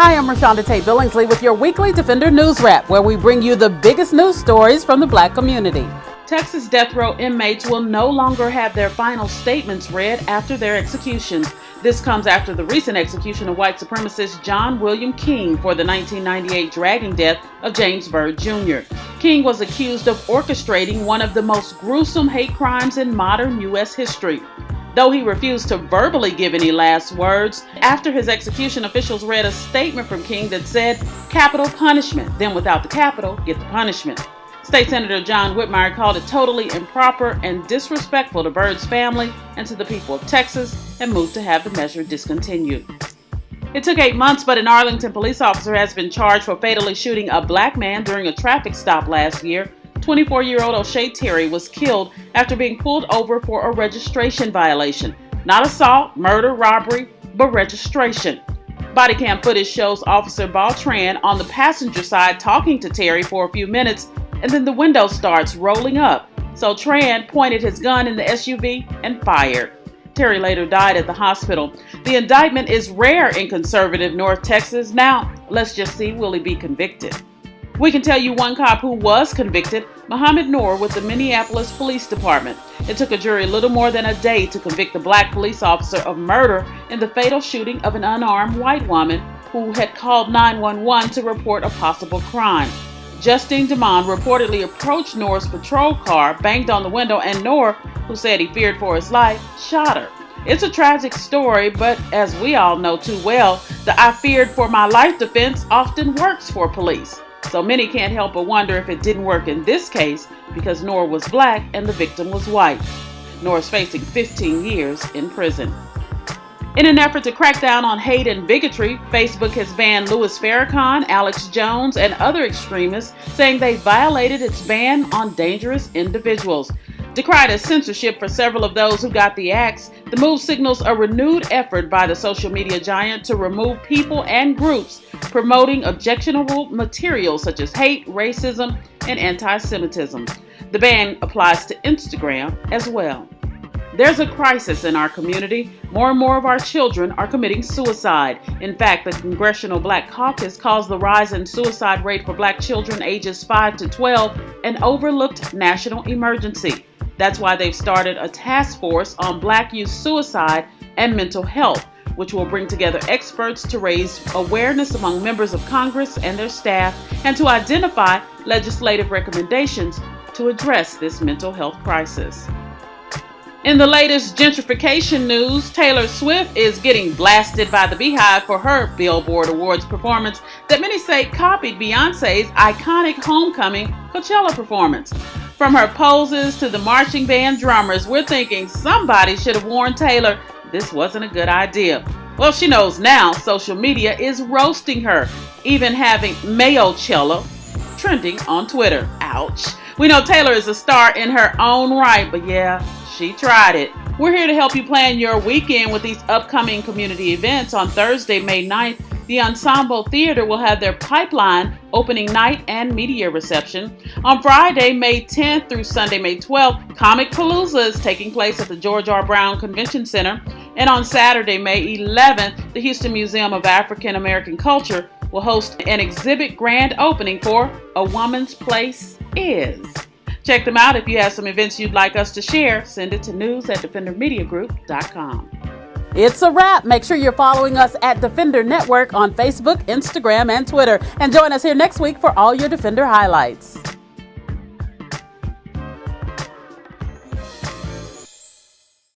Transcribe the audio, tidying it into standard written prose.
Hi, I'm Rashonda Tate Billingsley with your weekly Defender News Wrap, where we bring you the biggest news stories from the Black community. Texas death row inmates will no longer have their final statements read after their executions. This comes after the recent execution of white supremacist John William King for the 1998 dragging death of James Byrd Jr. King was accused of orchestrating one of the most gruesome hate crimes in modern U.S. history. Though he refused to verbally give any last words, after his execution, officials read a statement from King that said, "Capital punishment, then without the capital, get the punishment." State Senator John Whitmire called it totally improper and disrespectful to Byrd's family and to the people of Texas and moved to have the measure discontinued. It took 8 months, but an Arlington police officer has been charged for fatally shooting a black man during a traffic stop last year. 24-year-old O'Shea Terry was killed after being pulled over for a registration violation. Not assault, murder, robbery, but registration. Body cam footage shows Officer Baltran on the passenger side talking to Terry for a few minutes, and then the window starts rolling up. So Tran pointed his gun in the SUV and fired. Terry later died at the hospital. The indictment is rare in conservative North Texas. Now, let's just see, will he be convicted? We can tell you one cop who was convicted, Muhammad Noor with the Minneapolis Police Department. It took a jury little more than a day to convict the black police officer of murder in the fatal shooting of an unarmed white woman who had called 911 to report a possible crime. Justine DeMond reportedly approached Noor's patrol car, banged on the window, and Noor, who said he feared for his life, shot her. It's a tragic story, but as we all know too well, the "I feared for my life" defense often works for police. So many can't help but wonder if it didn't work in this case because Noor was black and the victim was white. Noor is facing 15 years in prison. In an effort to crack down on hate and bigotry, Facebook has banned Louis Farrakhan, Alex Jones, and other extremists, saying they violated its ban on dangerous individuals. Decried as censorship for several of those who got the axe, the move signals a renewed effort by the social media giant to remove people and groups promoting objectionable material such as hate, racism, and anti-Semitism. The ban applies to Instagram as well. There's a crisis in our community. More and more of our children are committing suicide. In fact, the Congressional Black Caucus calls the rise in suicide rate for black children ages 5 to 12 an overlooked national emergency. That's why they've started a task force on black youth suicide and mental health, which will bring together experts to raise awareness among members of Congress and their staff and to identify legislative recommendations to address this mental health crisis. In the latest gentrification news, Taylor Swift is getting blasted by the Beehive for her Billboard Awards performance that many say copied Beyoncé's iconic Homecoming Coachella performance. From her poses to the marching band drummers, we're thinking somebody should have warned Taylor this wasn't a good idea. Well, she knows now. Social media is roasting her, even having Mayochella trending on Twitter. Ouch. We know Taylor is a star in her own right, but yeah, she tried it. We're here to help you plan your weekend with these upcoming community events. On Thursday, May 9th, the Ensemble Theater will have their Pipeline opening night and media reception. On Friday, May 10th through Sunday, May 12th, Comic Palooza is taking place at the George R. Brown Convention Center. And on Saturday, May 11th, the Houston Museum of African American Culture will host an exhibit grand opening for A Woman's Place Is. Check them out. If you have some events you'd like us to share, send it to news@defendermediagroup.com. It's a wrap. Make sure you're following us at Defender Network on Facebook, Instagram, and Twitter. And join us here next week for all your Defender highlights.